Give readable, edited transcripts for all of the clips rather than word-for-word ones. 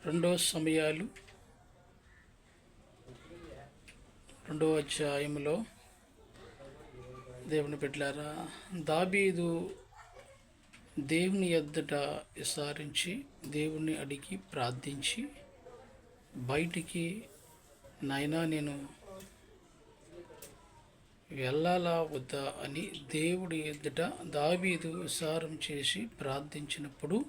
రెండో సమయాలు 2వ అధ్యాయంలో దేవుని బిడ్డలారా, దావీదు దేవుని ఎదుట విచారించి దేవుణ్ణి అడిగి ప్రార్థించి బయటికి నాయనా నేను వెళ్ళాలా వద్దా అని దేవుడి ఎదుట దావీదు విచారం చేసి ప్రార్థించినప్పుడు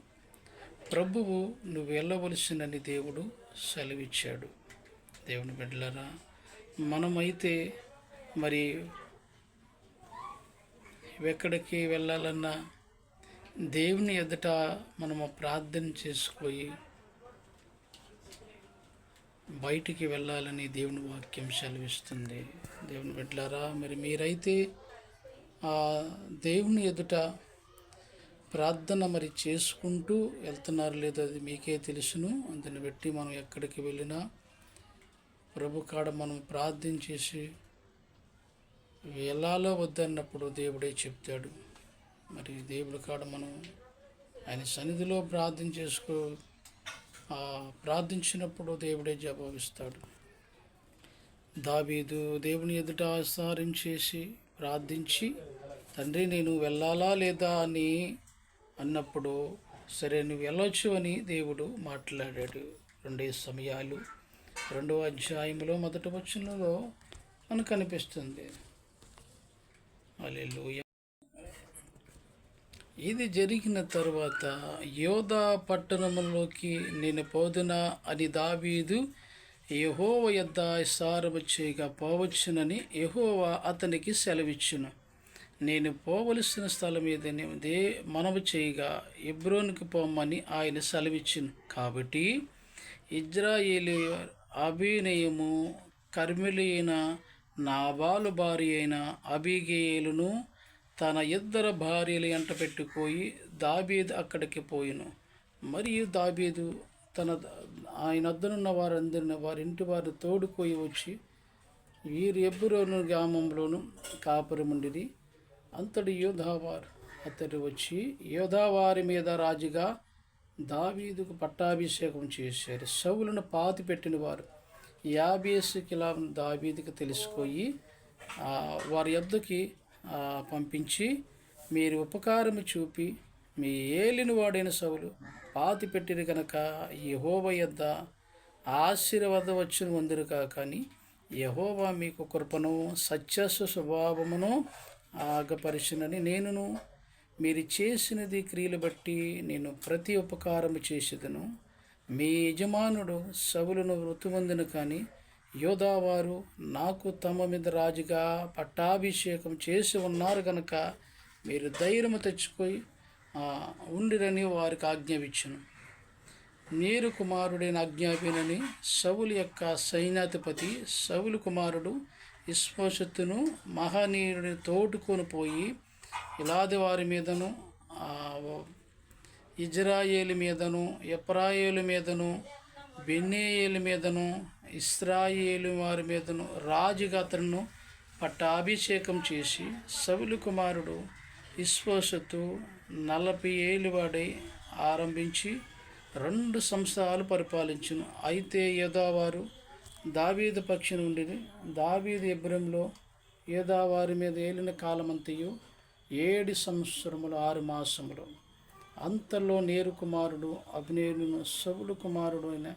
ప్రభువు నువ్వు వెళ్ళవలసినని దేవుడు సెలవిచ్చాడు. దేవుని బిడ్డలారా, మనమైతే మరి ఎక్కడికి వెళ్ళాలన్నా దేవుని ఎదుట మనము ప్రార్థన చేసుకొని బయటికి వెళ్ళాలని దేవుని వాక్యం సెలవిస్తుంది. దేవుని బిడ్డలారా, మరి మీరైతే దేవుని ఎదుట ప్రార్థన మరి చేసుకుంటూ వెళ్తున్నారు లేదో అది మీకే తెలుసును. అందుని బట్టి మనం ఎక్కడికి వెళ్ళినా ప్రభు కాడ మనం ప్రార్థన చేసి వెళ్ళాలో వద్దన్నప్పుడు దేవుడే చెప్తాడు. మరి దేవుడి కాడ మనం ఆయన సన్నిధిలో ప్రార్థించినప్పుడు దేవుడే జవాబిస్తాడు. దావీదు దేవుని ఎదుట విచారించేసి ప్రార్థించి తండ్రి నేను వెళ్ళాలా లేదా అని అన్నప్పుడు సరే నువ్వు వెళ్ళొచ్చు అని దేవుడు మాట్లాడాడు. 2 సమయాలు 2వ అధ్యాయంలో 1వ వచనంలో మనకు కనిపిస్తుంది. హల్లెలూయా. ఇది జరిగిన తరువాత యోధా పట్టణంలోకి నేను పోదునా అని దావీదు యెహోవా యొద్ద విచారము చేయగా పోవచ్చునని యెహోవా అతనికి సెలవిచ్చును. నేను పోవలసిన స్థలం ఏదని మనవి చేయగా హెబ్రోనుకు పోమని ఆయన సెలవిచ్చును. కాబట్టి ఇజ్రాయేలు అబీనయము కర్మెలి అయిన నాబాలు భార్య అయిన అబీగయలును తన 2 భార్యలు ఎంట పెట్టుకోయి దావీదు అక్కడికి పోయిను. మరియు దావీదు ఆయన వద్దనున్న వారందరిని వారి ఇంటి వారు తోడుకోయి వచ్చి వీరు హెబ్రోను గ్రామంలోను కాపురముండిరి. అంతటి యోధావారు అతడు వచ్చి యోధావారి మీద రాజుగా దావీదుకు పట్టాభిషేకం చేశారు. సౌలును పాతిపెట్టిన వారు యాబేసుకిలా దావీదుకు తెలుసుకొని వారి యొద్దకి పంపించి మీరు ఉపకారము చూపి మీ ఏలిన వాడైన సౌలు పాతిపెట్టిరు గనక యెహోవా యొద్ద ఆశీర్వాదవచ్చును వందిరు కానీ యెహోవా మీకు కృపను సత్యస్వ స్వభావమును ఆగపరిచినని నేనును మీరు చేసినది క్రియలు బట్టి నేను ప్రతి ఉపకారము చేసేదను. మీ యజమానుడు సౌలును మృతుమందును కానీ యోధావారు నాకు తమ మీద రాజుగా పట్టాభిషేకం చేసి ఉన్నారు గనక మీరు ధైర్యము తెచ్చుకొని ఉండిరని వారికి ఆజ్ఞాపించును. నేరు కుమారుడైన ఆజ్ఞాపినని సౌలు యొక్క సైన్యాధిపతి సౌలు కుమారుడు ఇష్బోషెతును మహనీయుడిని తోడుకొని పోయి గిలాదు వారి మీదను ఇజ్రాయేలు మీదను ఎఫ్రాయిము మీదను బెన్యామీను మీదను ఇశ్రాయేలు వారి మీదను రాజుగా అతను పట్టాభిషేకం చేసి సౌలు కుమారుడు ఇష్బోషెతు 40 ఏళ్ళు వాడై ఆరంభించి 2 సంవత్సరాలు పరిపాలించును. అయితే యోధావారు దావీదు పక్షి నుండి దావీదు హెబ్రోనులో యోధావారి మీద ఏలిన కాలమంతయు 7 సంవత్సరములు 6 మాసములు. అంతలో నేరు కుమారుడు అబ్నేరును సౌలు కుమారుడు అయిన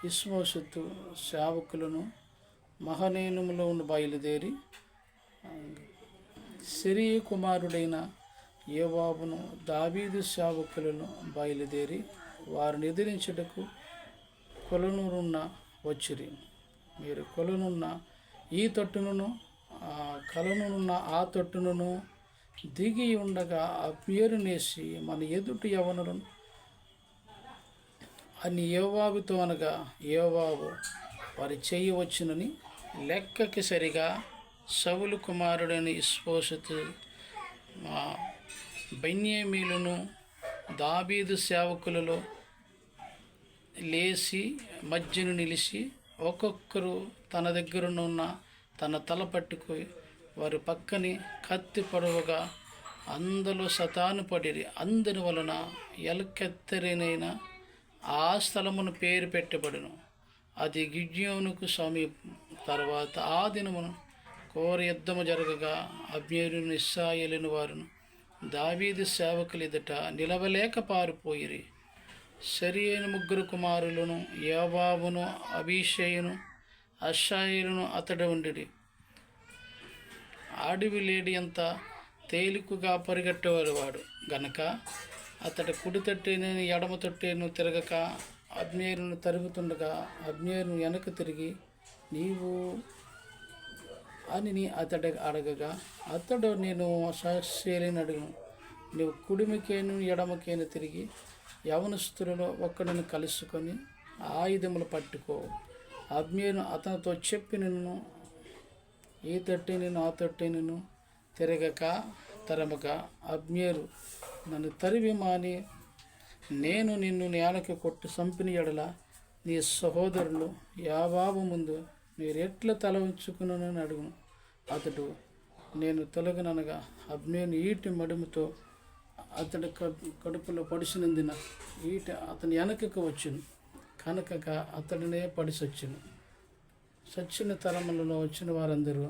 ఇష్బోషెతు సేవకులను మహనీములో బయలుదేరి సిరియా కుమారుడైన యోవాబును దావీదు సేవకులను బయలుదేరి వారిని ఎదిరించుటకు కొలనున్న వచ్చిరి. మీరు కొలనున్న ఈ తొట్టును కలనున్న ఆ తొట్టును దిగి ఉండగా ఆ పేరునేసి మన ఎదుటి యవనులను అని యోవాబుతో అనగా యోవాబు వారి చేయవచ్చునని లెక్కకి సరిగా సౌలు కుమారుడైన ఇష్బోషెతు బెన్యామీనును దావీదు సేవకులలో లేచి మధ్యను నిలిచి ఒక్కొక్కరు తన దగ్గరనున్న తన తల పట్టుకొని వారి పక్కని కత్తి పొడవుగా అందులో సతాను పడిరి. అందరి వలన ఎలకెత్తరినైన ఆ స్థలమును పేరు పెట్టబడును. అది గిద్యోనుకు సమీపం. తర్వాత ఆ దినమున ఘోర యుద్ధము జరగగా అబ్నేరును ఇశ్రాయేలును వారును దావీదు సేవకులు ఎదుట నిలవలేక పారిపోయిరి. సరియైన ముగ్గురు కుమారులను యోవాబును అబీషయును అషాయేలును అతడు ఉండిరి. అడవి లేడి అంత తేలికగా పరిగెట్టేవాడు గనక అతడు కుడి తట్టేను ఎడమ తట్టేను తిరగక అబ్నేరును తరుగుతుండగా అబ్నేరును వెనక్కి తిరిగి నీవు అని అతడు అడగగా అతడు నేను అషాయేలుని అడుగును, నీవు కుడిమికేను ఎడమకేను తిరిగి యవనస్తులలో ఒక్కడిని కలుసుకొని ఆయుధములు పట్టుకో. అబ్నేరు అతనితో చెప్పినను ఈ తట్టి నేను ఆ తట్టి నేను తిరగక తరమక అబ్నేరు నన్ను తరివి మాని నేను నిన్ను నేలకి కొట్టి చంపిన ఎడల నీ సహోదరులు యాబాబు ముందు మీరెట్లా తల ఉంచుకున్నానని అడుగును. అతడు నేను తొలగననగా అబ్నేరు ఈటి మడుముతో అతడి కడుపులో పడిసినందున ఈట అతని వెనకకు వచ్చును కనుక అతడినే పడిసొచ్చును. సచ్చిన తరములలో వచ్చిన వారందరూ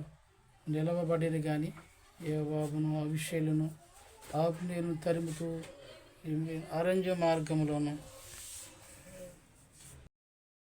నిలవబడిరి కానీ యోవాబును అబీషైలను అబ్నేరును తరుముతూ అరణ్య మార్గములోను